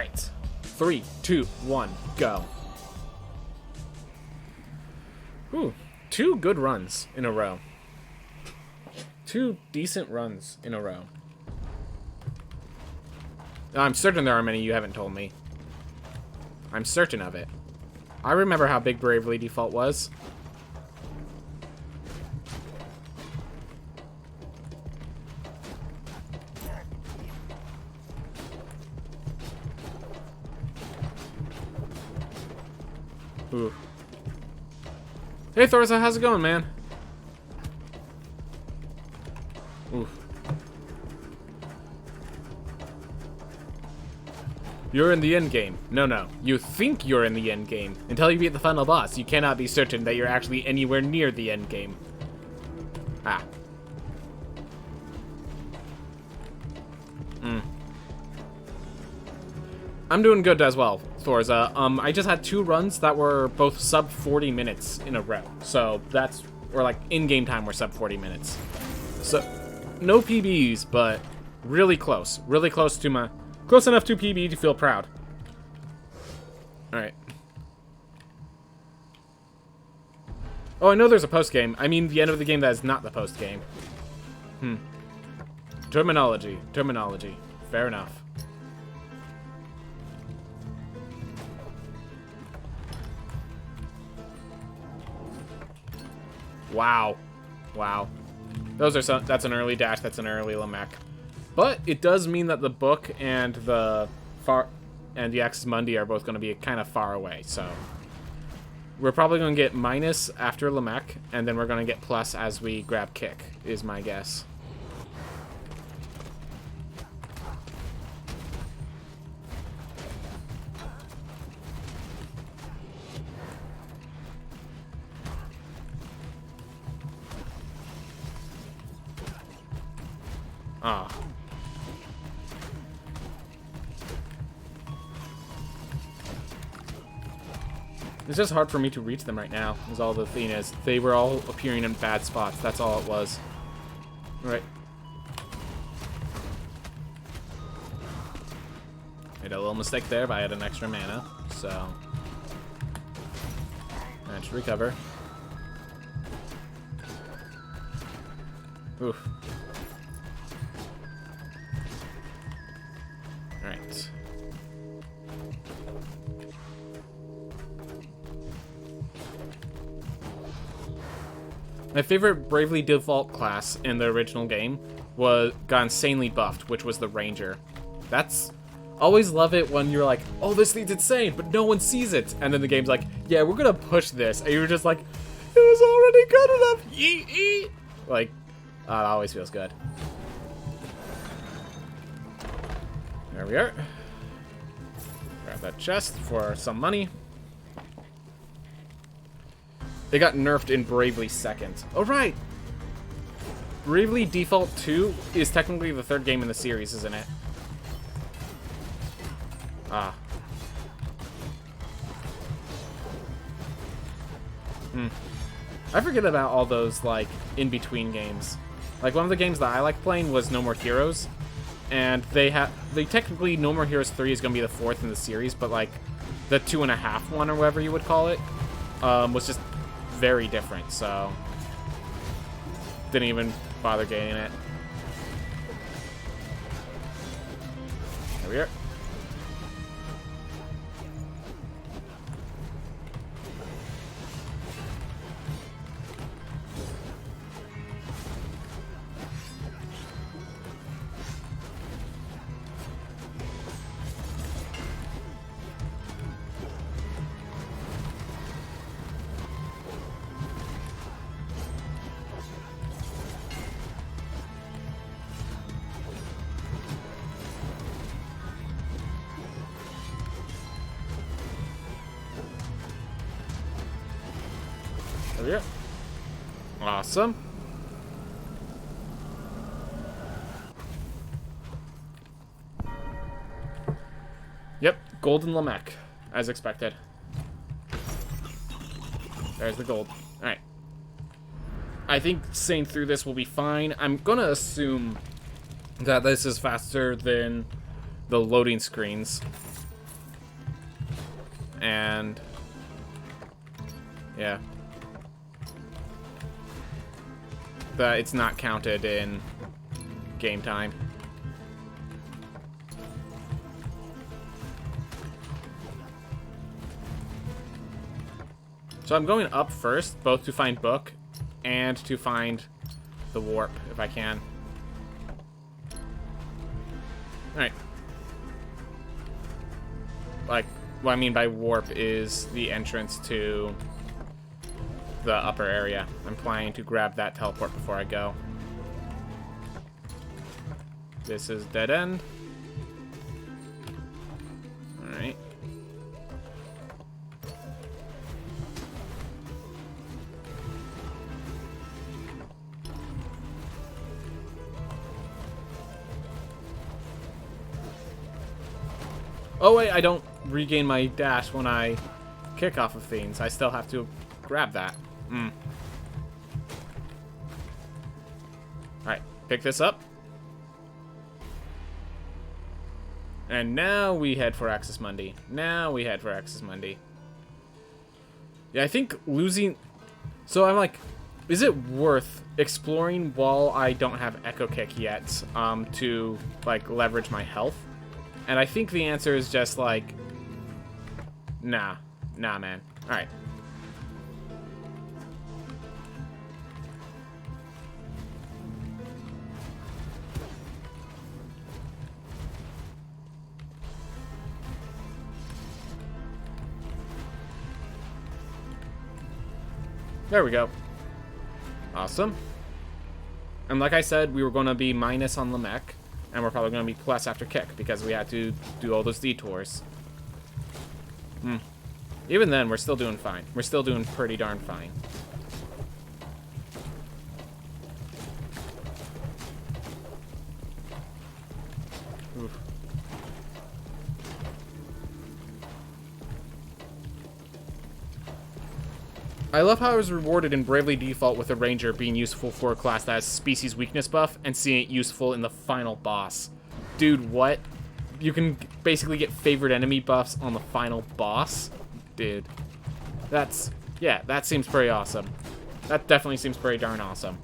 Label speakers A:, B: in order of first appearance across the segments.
A: Right. 3, 2, 1, go. Ooh, 2 good runs in a row. 2 decent runs in a row. I'm certain there are many you haven't told me. I'm certain of it. I remember how big Bravely Default was. Ooh. Hey Thorza, how's it going, man? Ooh. You're in the end game. No. You think you're in the end game. Until you beat the final boss, you cannot be certain that you're actually anywhere near the end game. Ah. I'm doing good as well, Thorza. I just had 2 runs that were both sub 40 minutes in a row. So that's, or like in-game time we're sub 40 minutes. So, no PBs, but really close. Really close to my, close enough to PB to feel proud. Alright. Oh, I know there's a post-game. I mean the end of the game that is not the post-game. Terminology. Fair enough. Wow. Those are that's an early dash, that's an early Lamek. But it does mean that the book and the Axis Mundi are both going to be kind of far away, so we're probably going to get minus after Lamek, and then we're going to get plus as we grab kick, is my guess. Ah. It's just hard for me to reach them right now, is all the thing is. They were all appearing in bad spots, that's all it was. Right. Made a little mistake there, but I had an extra mana, so managed to recover. Oof. Alright. My favorite Bravely Default class in the original game got insanely buffed, which was the Ranger. That's... Always love it when you're like, oh, this thing's insane, but no one sees it. And then the game's like, yeah, we're gonna push this. And you're just like, it was already good enough. Yeet. Like, it always feels good. There we are. Grab that chest for some money. They got nerfed in Bravely 2nd. Oh, right! Bravely Default 2 is technically the 3rd game in the series, isn't it? Ah. I forget about all those, like, in-between games. Like, one of the games that I like playing was No More Heroes. And they technically, No More Heroes 3 is going to be the 4th in the series, but, like, the 2.5 one, or whatever you would call it, was just very different, so didn't even bother getting it. There we are. There we go. Awesome. Yep, golden Lamek, as expected. There's the gold. Alright. I think staying through this will be fine. I'm gonna assume that this is faster than the loading screens. And yeah, but it's not counted in game time. So I'm going up first, both to find book and to find the warp, if I can. Alright. Like, what I mean by warp is the entrance to the upper area. I'm planning to grab that teleport before I go. This is dead end. Alright. Oh wait, I don't regain my dash when I kick off of things. I still have to grab that. Alright, pick this up. And now we head for Axis Mundi. Yeah, I think losing... So I'm like, is it worth exploring while I don't have Echo Kick yet to, like, leverage my health? And I think the answer is just like, nah, man. Alright. There we go. Awesome. And like I said, we were going to be minus on Lamech. And we're probably going to be plus after kick because we had to do all those detours. Even then, we're still doing fine. We're still doing pretty darn fine. Oof. I love how I was rewarded in Bravely Default with a Ranger being useful for a class that has species weakness buff and seeing it useful in the final boss. Dude, what? You can basically get favorite enemy buffs on the final boss? Dude. That's... yeah, that seems pretty awesome. That definitely seems pretty darn awesome.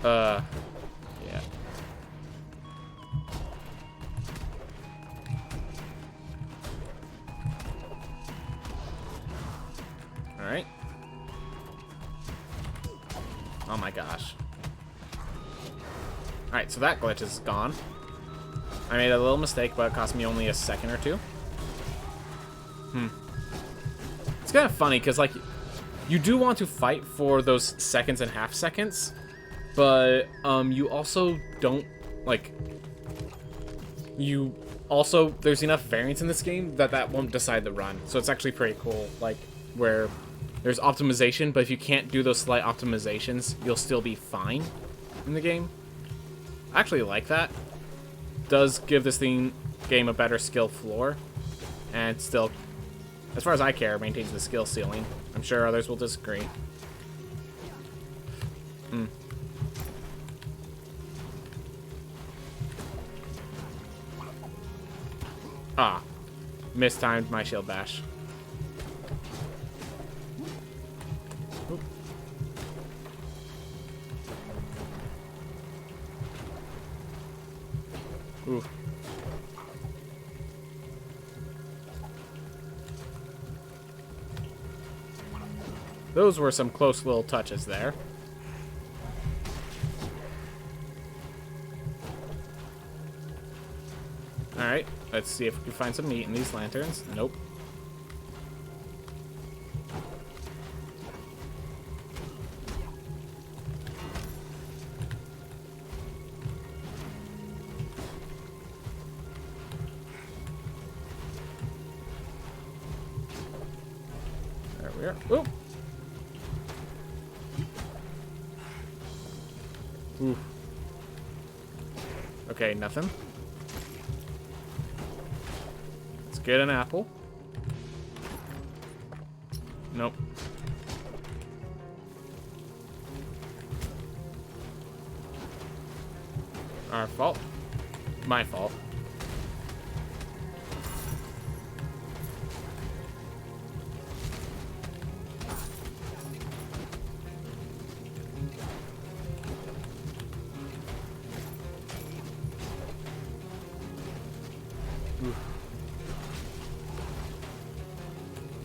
A: Yeah. Alright. Oh my gosh. Alright, so that glitch is gone. I made a little mistake, but it cost me only a second or two. It's kind of funny, because, like, you do want to fight for those seconds and half seconds, but you also don't, like, you also, there's enough variance in this game that won't decide the run. So it's actually pretty cool, like, where there's optimization, but if you can't do those slight optimizations, you'll still be fine in the game. I actually like that. Does give this game a better skill floor, and still, as far as I care, maintains the skill ceiling. I'm sure others will disagree. Ah, mistimed my shield bash. Oop. Ooh. Those were some close little touches there. Alright, let's see if we can find some meat in these lanterns. Nope. There we are. Oop! Ooh. Okay, nothing. Let's get an apple. Nope. Our fault. My fault.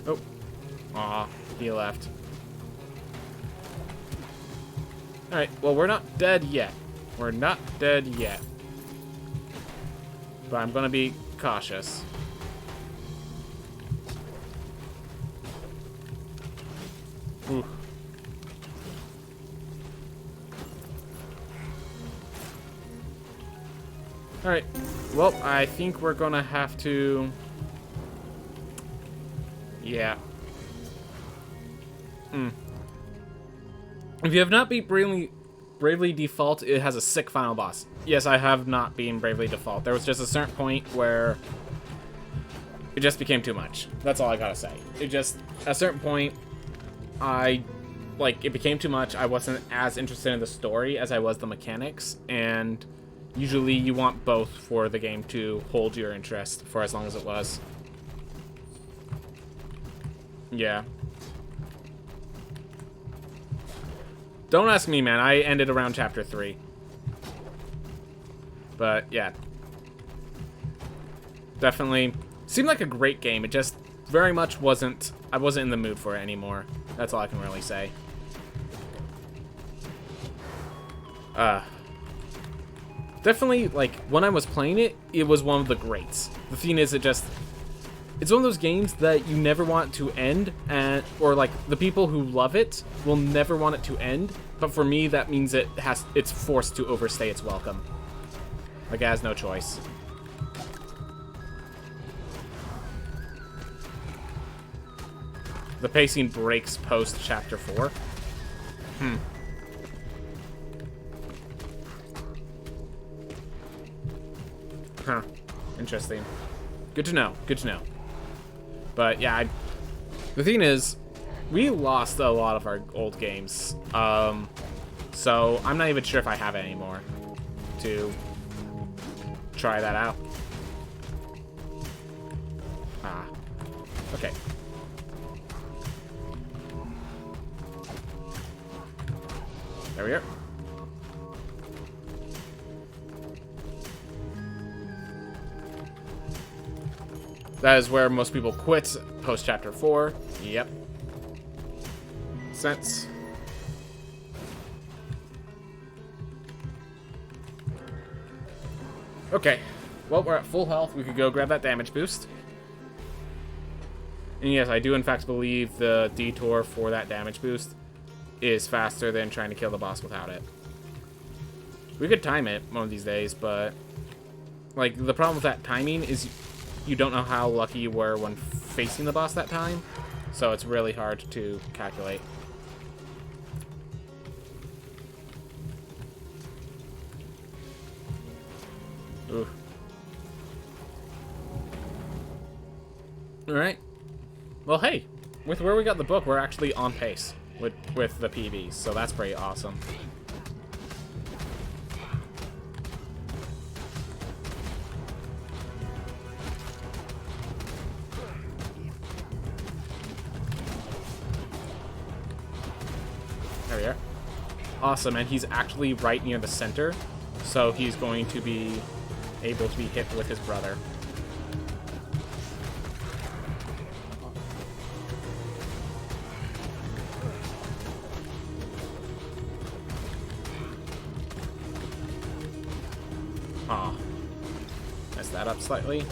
A: Oh. Aw, he left. Alright, well, we're not dead yet. We're not dead yet. But I'm gonna be cautious. Ooh. Alright, well, I think we're gonna have to... Yeah. If you have not beat Bravely Default, it has a sick final boss. Yes, I have not beaten Bravely Default. There was just a certain point where it just became too much. That's all I gotta say. It just, at a certain point, it became too much. I wasn't as interested in the story as I was the mechanics, and usually you want both for the game to hold your interest for as long as it was. Yeah. Don't ask me, man. I ended around chapter 3. But, yeah. Definitely seemed like a great game. It just very much wasn't... I wasn't in the mood for it anymore. That's all I can really say. Definitely, like, when I was playing it, it was one of the greats. The thing is, it's one of those games that you never want to end, or like the people who love it will never want it to end. But for me, that means it's forced to overstay its welcome. Like, it has no choice. The pacing breaks post chapter 4. Huh. Interesting. Good to know. Good to know. But yeah, the thing is, we lost a lot of our old games. So I'm not even sure if I have it anymore to try that out. Ah. Okay. There we are. That is where most people quit post chapter 4. Yep. Sense. Okay. Well, we're at full health. We could go grab that damage boost. And yes, I do in fact believe the detour for that damage boost is faster than trying to kill the boss without it. We could time it one of these days, but like the problem with that timing is you don't know how lucky you were when facing the boss that time, so it's really hard to calculate. Ooh. Alright. Well, hey, with where we got the book, we're actually on pace with the PBs, so that's pretty awesome. There we are. Awesome, and he's actually right near the center, so he's going to be able to be hit with his brother. Aw. Messed that up slightly.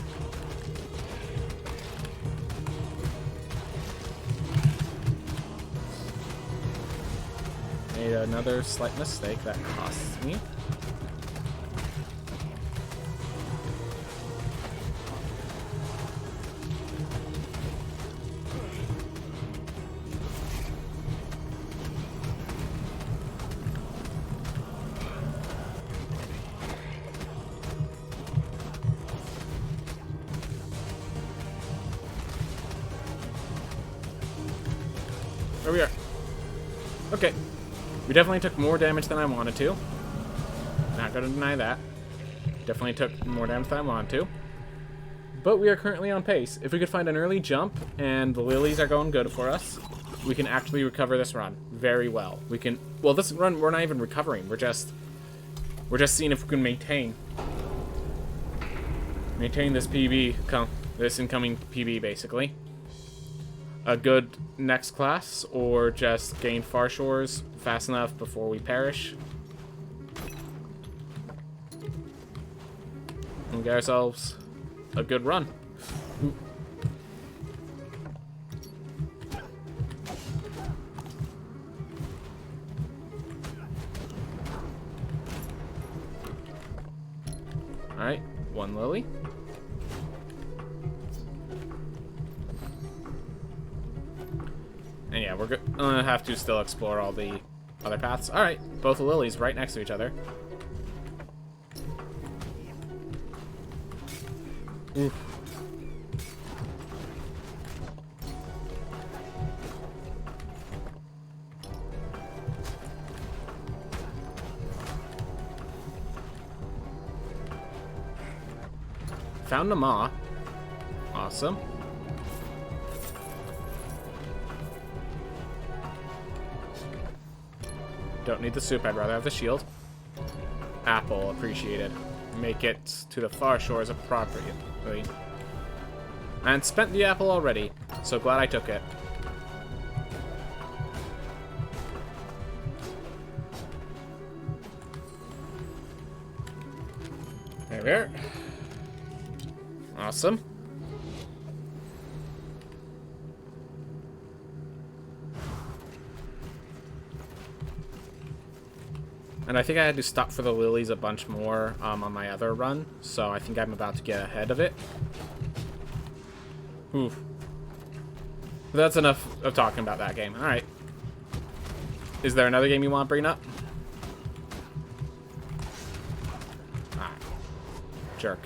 A: Made another slight mistake that costs me. There we are. Okay. We definitely took more damage than I wanted to. Not gonna deny that. Definitely took more damage than I wanted to. But we are currently on pace. If we could find an early jump and the lilies are going good for us, we can actually recover this run very well. We can... Well, this run, we're not even recovering. We're just seeing if we can maintain this PB, this incoming PB, basically. A good next class, or just gain far shores fast enough before we perish. And get ourselves a good run. Ooh. Alright, one lily. And yeah, we're gonna have to still explore all the other paths. Alright, both lilies right next to each other. Oof. Found a maw. Awesome. Don't need the soup, I'd rather have the shield. Apple, appreciated. Make it to the far shores appropriately. And spent the apple already, so glad I took it. There we are. Awesome. And I think I had to stop for the lilies a bunch more on my other run, so I think I'm about to get ahead of it. Oof. That's enough of talking about that game. Alright. Is there another game you want to bring up? Ah. Jerk.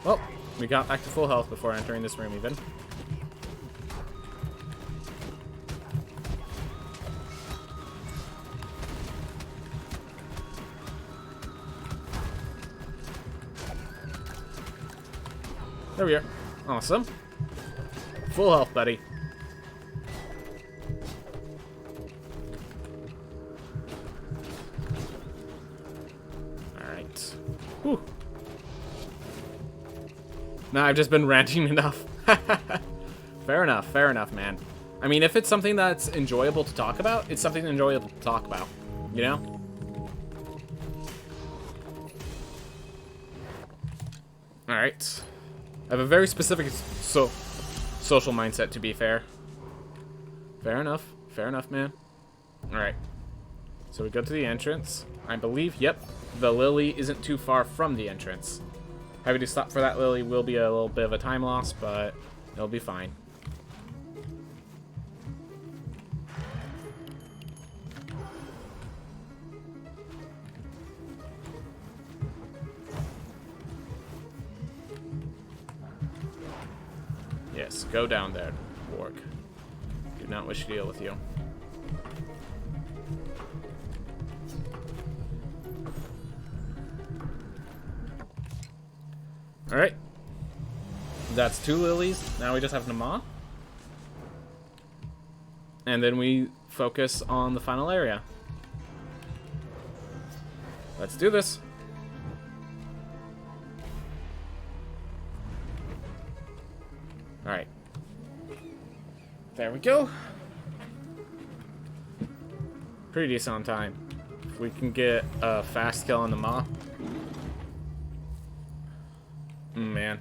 A: Well, we got back to full health before entering this room even. There we are. Awesome. Full health, buddy. Alright. Whew. No, I've just been ranting enough. Fair enough, man. I mean, if it's something that's enjoyable to talk about, it's something enjoyable to talk about, you know? Alright. I have a very specific social mindset, to be fair. Fair enough, man. Alright. So we go to the entrance. I believe, yep, the lily isn't too far from the entrance. Having to stop for that lily will be a little bit of a time loss, but it'll be fine. Yes, go down there, Warg. Do not wish to deal with you. Alright. That's 2 lilies. Now we just have Nama. And then we focus on the final area. Let's do this. Alright. There we go. Pretty decent on time. If we can get a fast kill on the Maw. Man.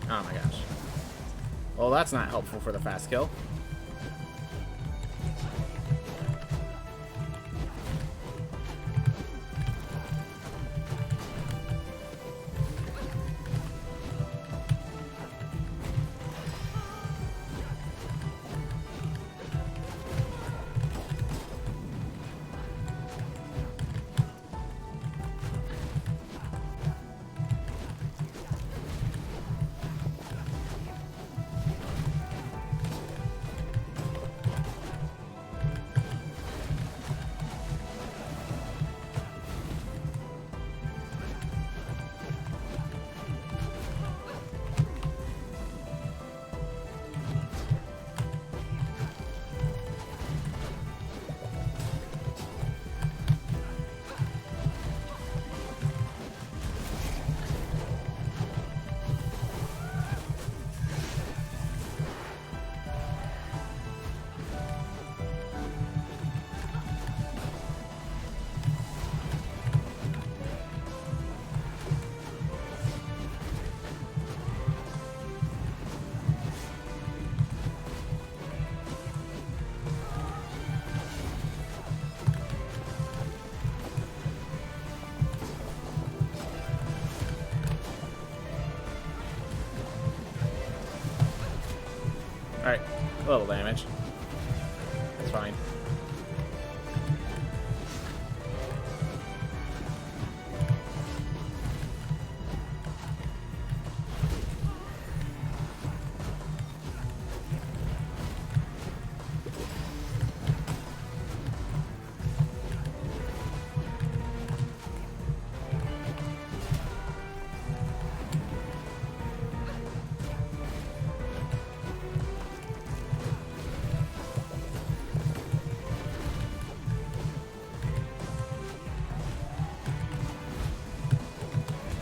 A: Oh my gosh. Well, that's not helpful for the fast kill. Alright, a little damage. It's fine.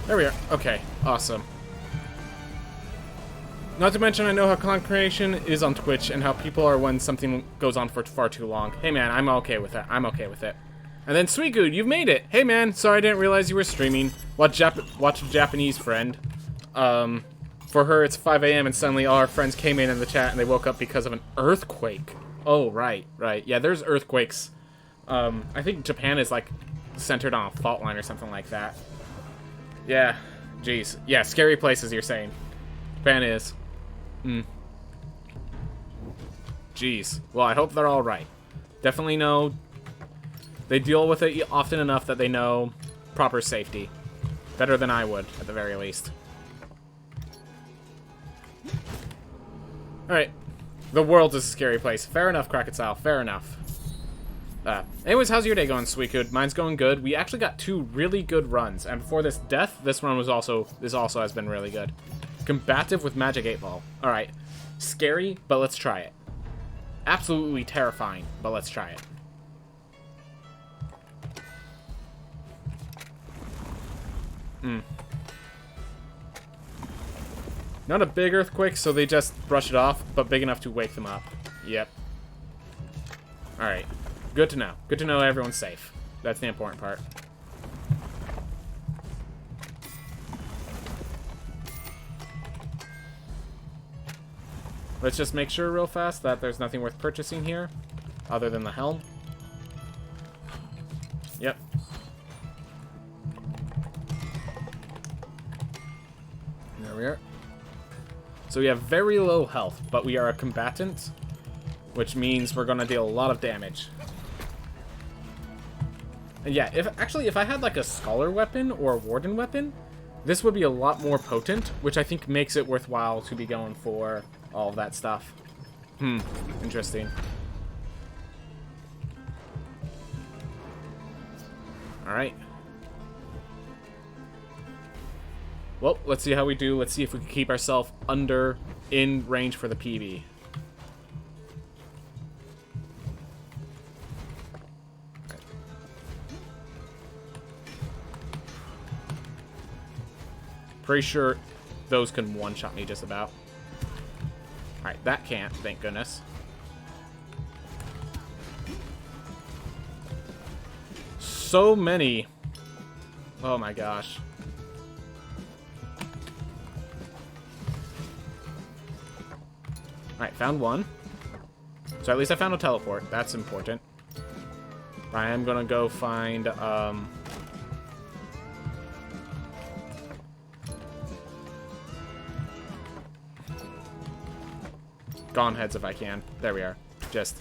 A: There we are. Okay, awesome. Not to mention, I know how content creation is on Twitch and how people are when something goes on for far too long. Hey man, I'm okay with that. I'm okay with it. And then Sweet Good, you've made it. Hey man, sorry I didn't realize you were streaming. Watch a Japanese friend. For her it's 5 a.m. and suddenly all our friends came in the chat and they woke up because of an earthquake. Oh, right. Yeah, there's earthquakes. I think Japan is like centered on a fault line or something like that. Yeah, jeez. Yeah, scary places, you're saying. Japan is. Jeez. Well, I hope they're alright. Definitely know they deal with it often enough that they know proper safety. Better than I would, at the very least. Alright. The world is a scary place. Fair enough, Krakatile. Fair enough. Anyways, how's your day going, Sweetgood? Mine's going good. We actually got 2 really good runs, and before this death, this run was also has been really good. Combative with Magic 8-Ball. Alright. Scary, but let's try it. Absolutely terrifying, but let's try it. Not a big earthquake, so they just brush it off, but big enough to wake them up. Yep. Alright. Good to know. Good to know everyone's safe. That's the important part. Let's just make sure real fast that there's nothing worth purchasing here, other than the helm. Yep. There we are. So we have very low health, but we are a combatant, which means we're going to deal a lot of damage. And yeah, if I had like a scholar weapon or a warden weapon, this would be a lot more potent, which I think makes it worthwhile to be going for all of that stuff. Interesting. Alright. Well, let's see how we do. Let's see if we can keep ourselves in range for the PB. Pretty sure those can one-shot me just about. Alright, that can't, thank goodness. So many. Oh my gosh. Alright, found one. So at least I found a teleport. That's important. I am gonna go find, Gone heads if I can. There we are. Just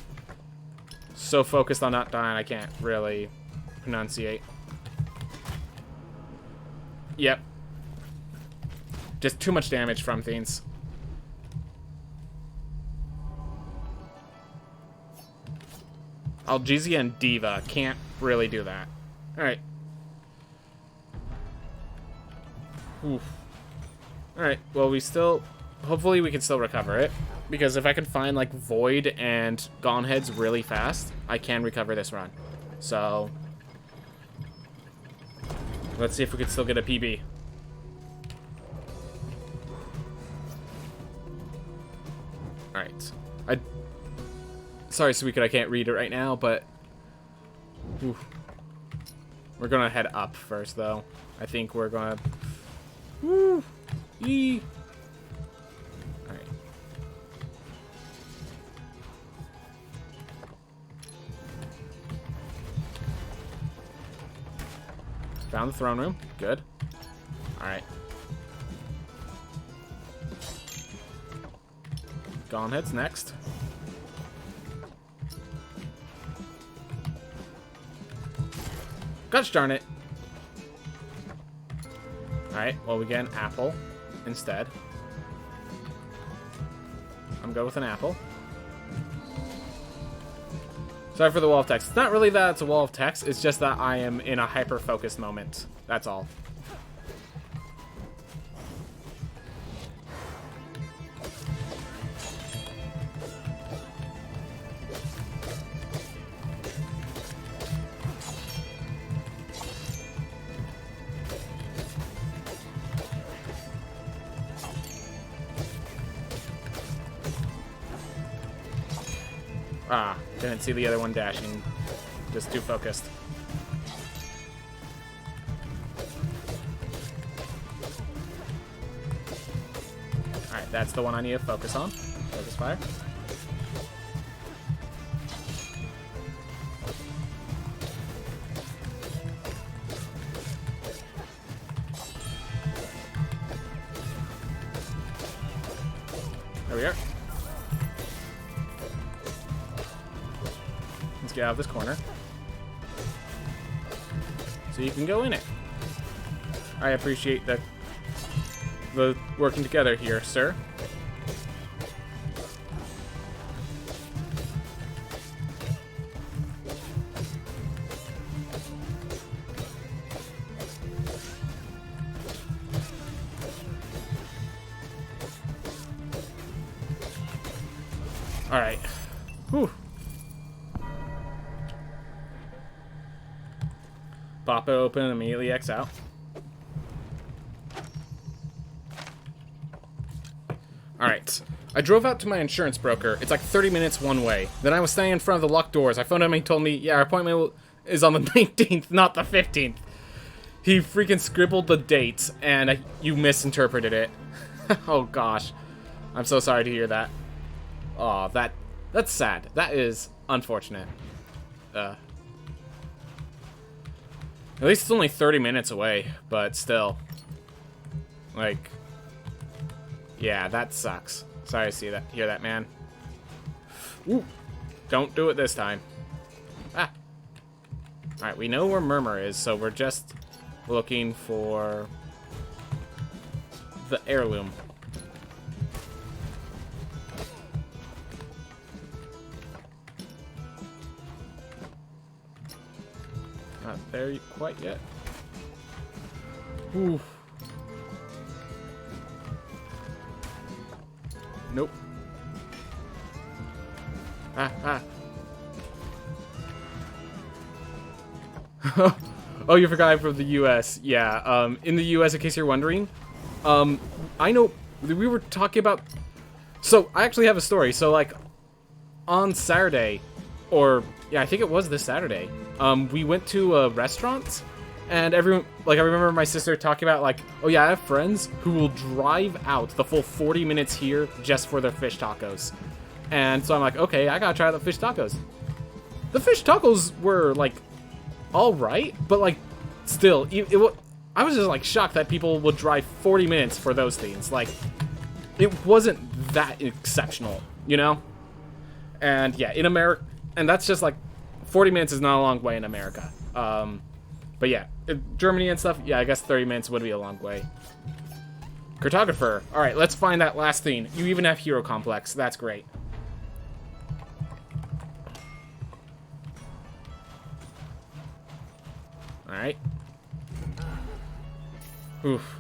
A: so focused on not dying, I can't really pronunciate. Yep. Just too much damage from things. Algezia and Diva can't really do that. Alright. Alright, well we still... Hopefully we can still recover it. Because if I can find, like, Void and Gone Heads really fast, I can recover this run. So... let's see if we can still get a PB. Alright. Sorry, Suika, I can't read it right now, but... oof. We're gonna head up first, though. I think we're gonna... woo! Eee! Alright. Found the throne room. Good. Alright. Gauntlet's next. Gosh darn it. Alright, well, we get an apple instead. I'm good with an apple. Sorry for the wall of text. It's not really that it's a wall of text, it's just that I am in a hyper-focused moment. That's all. Ah, didn't see the other one dashing. Just too focused. Alright, that's the one I need to focus on. Focus fire. There we are. Let's get out of this corner. So you can go in it. I appreciate the working together here, sir. All right. Whew. Pop it open and immediately X out. Alright. I drove out to my insurance broker. It's like 30 minutes one way. Then I was standing in front of the locked doors. I phoned him and he told me, yeah, our appointment is on the 19th, not the 15th. He freaking scribbled the dates and you misinterpreted it. Oh gosh. I'm so sorry to hear that. Oh, that's sad. That is unfortunate. At least it's only 30 minutes away, but still. Like, yeah, that sucks. Sorry to hear that, man. Ooh, don't do it this time. Ah. Alright, we know where Murmur is, so we're just looking for the heirloom. Not there quite yet. Ooh. Nope. Ah. Oh, you forgot I'm from the U.S. Yeah, in the U.S., in case you're wondering, I know we were talking about... So, I actually have a story. So, like, on Saturday, or, yeah, I think it was this Saturday, we went to a restaurant, and everyone, like, I remember my sister talking about, like, oh yeah, I have friends who will drive out the full 40 minutes here just for their fish tacos. And so I'm like, okay, I gotta try out the fish tacos. The fish tacos were, like, alright, but, like, still, I was just, like, shocked that people would drive 40 minutes for those things. Like, it wasn't that exceptional, you know? And, yeah, in America, and that's just, like, 40 minutes is not a long way in America. But yeah, Germany and stuff, yeah, I guess 30 minutes would be a long way. Cartographer. Alright, let's find that last thing. You even have Hero Complex. That's great. Alright. Oof.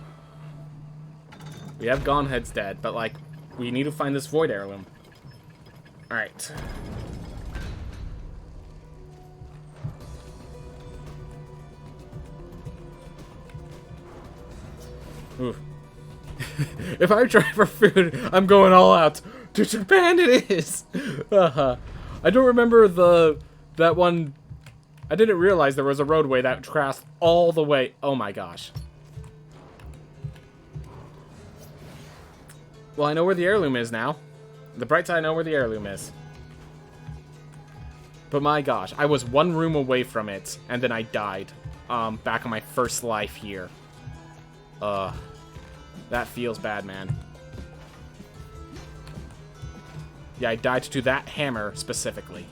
A: We have Gonhead's dead, but, like, we need to find this Void Heirloom. Alright. Oof. If I try for food, I'm going all out. To Japan it is! I don't remember that one... I didn't realize there was a roadway that crossed all the way... Oh my gosh. Well, I know where the heirloom is now. The bright side, I know where the heirloom is. But my gosh, I was one room away from it, and then I died. Back on my first life here. That feels bad, man. Yeah, I died to that hammer specifically.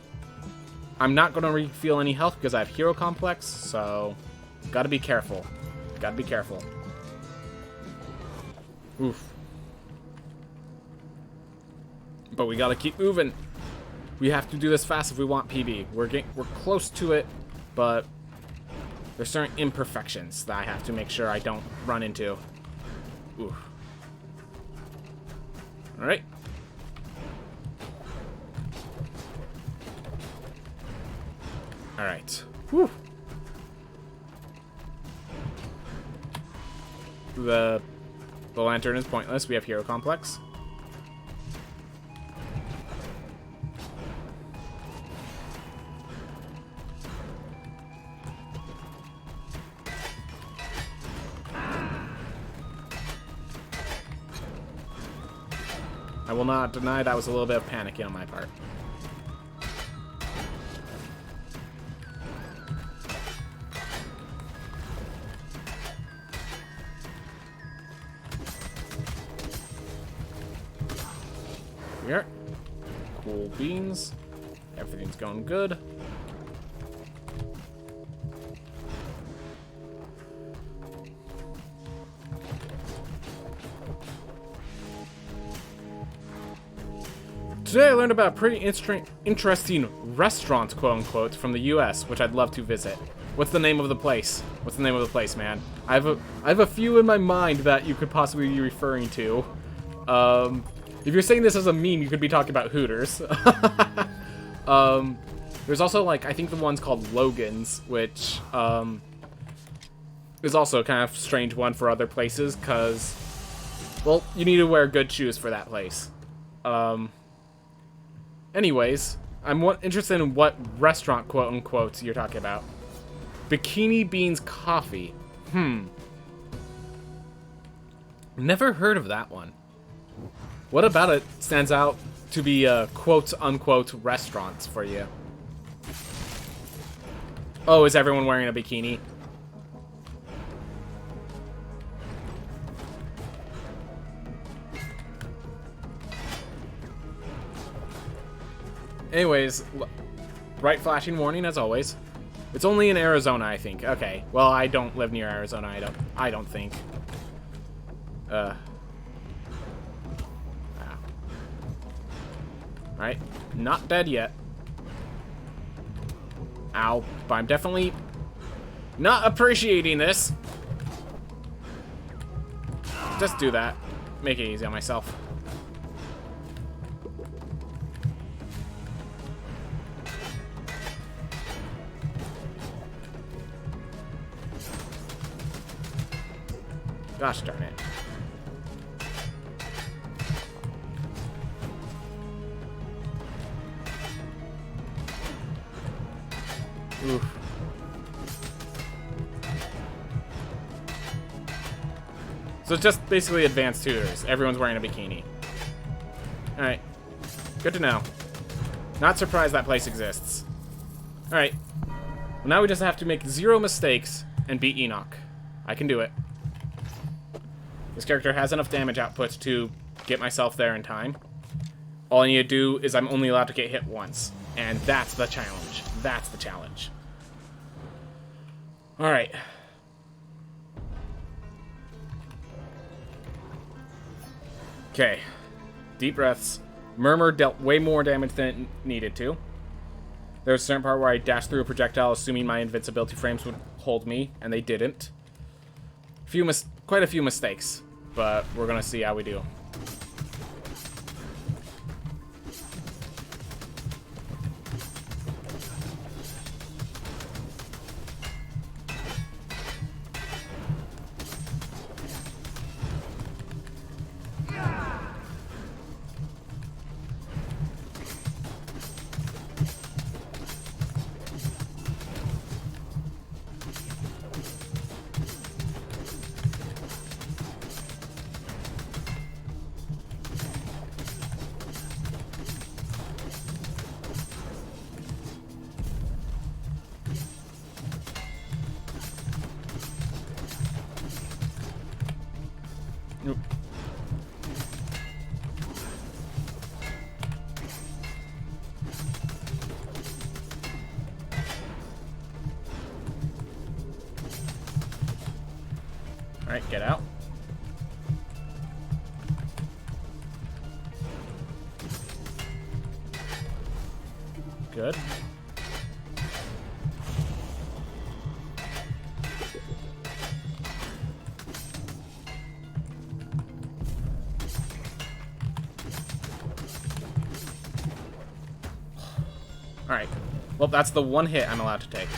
A: I'm not going to refill any health because I have hero complex, so gotta be careful. Gotta be careful. Oof. But we gotta keep moving. We have to do this fast if we want PB. We're close to it, but there's certain imperfections that I have to make sure I don't run into. Oof. All right. All right. Whew. The lantern is pointless. We have hero complex. I will not deny that was a little bit of panicky on my part. Here. Cool beans. Everything's going good. Today I learned about a pretty interesting restaurant, quote-unquote, from the US, which I'd love to visit. What's the name of the place? What's the name of the place, man? I have a few in my mind that you could possibly be referring to. If you're saying this as a meme, you could be talking about Hooters. There's also, like, I think the one's called Logan's, which is also kind of a strange one for other places, because, well, you need to wear good shoes for that place. Anyways, I'm interested in what restaurant, quote-unquote, you're talking about. Bikini Beans Coffee. Never heard of that one. What about it stands out to be a quote-unquote restaurant for you? Oh, is everyone wearing a bikini? Anyways, bright flashing warning as always. It's only in Arizona, I think. Okay. Well, I don't live near Arizona. I don't think. All right. Not dead yet. Ow. But I'm definitely not appreciating this. Just do that. Make it easy on myself. Gosh darn it. Oof. So it's just basically advanced tutors. Everyone's wearing a bikini. Alright. Good to know. Not surprised that place exists. Alright. Well, now we just have to make 0 mistakes and beat Enoch. I can do it. This character has enough damage output to get myself there in time. All I need to do is I'm only allowed to get hit once. And that's the challenge. That's the challenge. Alright. Okay. Deep breaths. Murmur dealt way more damage than it needed to. There was a certain part where I dashed through a projectile assuming my invincibility frames would hold me, and they didn't. Quite a few mistakes, but we're gonna see how we do. Alright, get out. Good. Alright. Well, that's the one hit I'm allowed to take.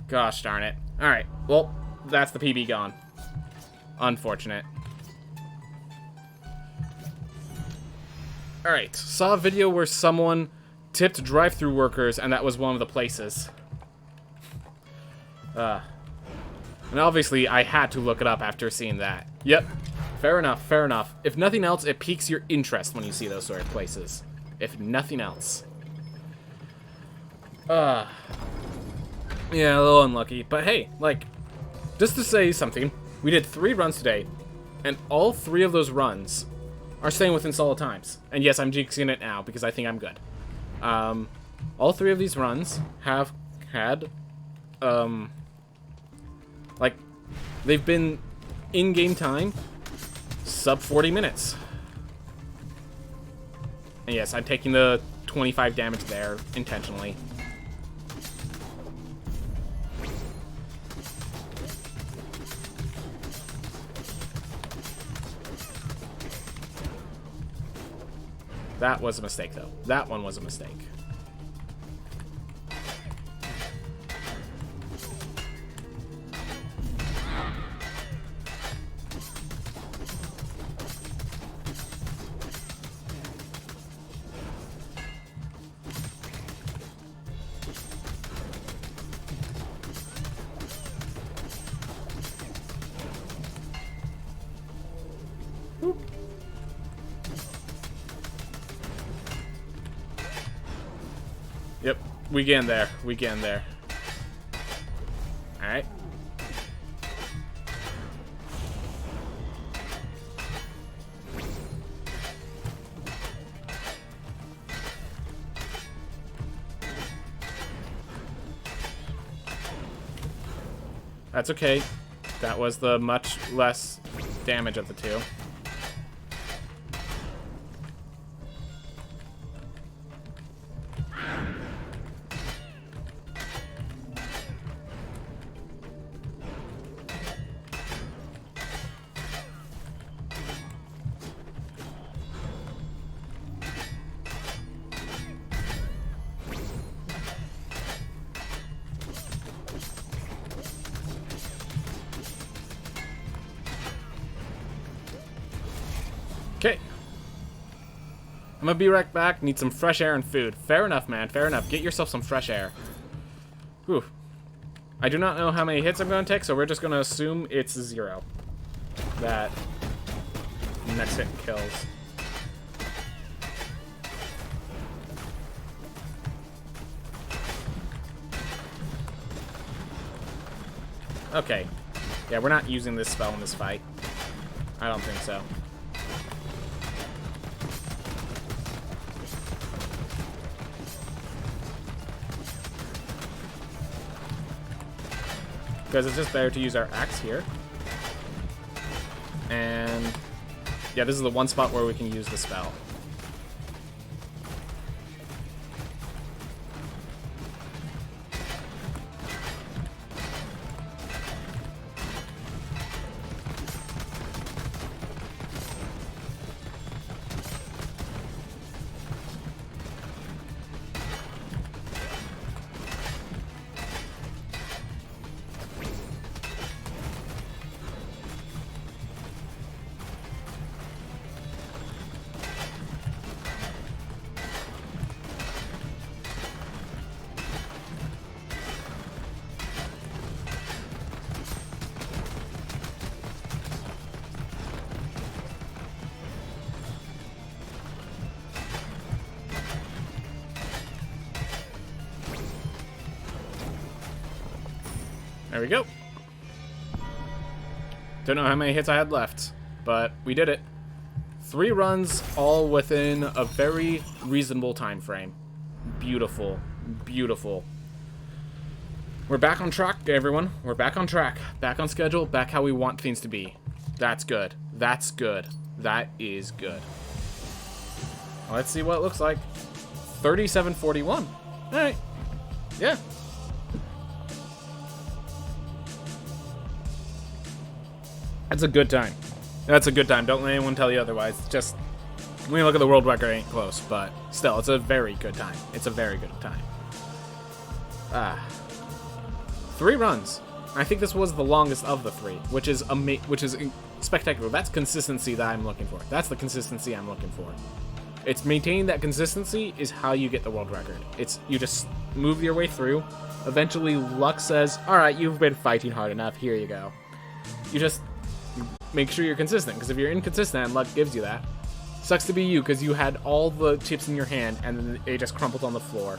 A: Gosh darn it. Alright, well, that's the PB gone. Unfortunate. Alright, saw a video where someone tipped drive-thru workers, and that was one of the places. And obviously, I had to look it up after seeing that. Yep, fair enough, fair enough. If nothing else, it piques your interest when you see those sort of places. If nothing else. Yeah, a little unlucky, but hey, like, just to say something, we did 3 runs today, and all 3 of those runs are staying within solo times. And yes, I'm jinxing it now because I think I'm good. All 3 of these runs have had, like, they've been in-game time sub 40 minutes. And yes, I'm taking the 25 damage there intentionally. That was a mistake, though. That one was a mistake. Whoop. Yep, we get in there. We get in there. Alright. That's okay. That was the much less damage of the 2. Okay. I'm gonna be right back. Need some fresh air and food. Fair enough, man. Fair enough. Get yourself some fresh air. Whew. I do not know how many hits I'm gonna take, so we're just gonna assume it's 0. That next hit kills. Okay. Yeah, we're not using this spell in this fight. I don't think so. Because it's just better to use our axe here. And yeah, this is the one spot where we can use the spell. There we go. Don't know how many hits I had left, but we did it. 3 runs, all within a very reasonable time frame. Beautiful. Beautiful. We're back on track, everyone. We're back on track. Back on schedule. Back how we want things to be. That's good. That's good. That is good. Let's see what it looks like. 37:41. Alright. Yeah. That's a good time. That's a good time. Don't let anyone tell you otherwise. Just, when you look at the world record, it ain't close, but still, it's a very good time. It's a very good time. 3 runs. I think this was the longest of the 3, which is spectacular. That's consistency that I'm looking for. That's the consistency I'm looking for. It's maintaining that consistency is how you get the world record. It's, you just move your way through. Eventually, luck says, all right, you've been fighting hard enough. Here you go. You just make sure you're consistent, because if you're inconsistent and luck gives you that, sucks to be you, because you had all the chips in your hand and then they just crumpled on the floor.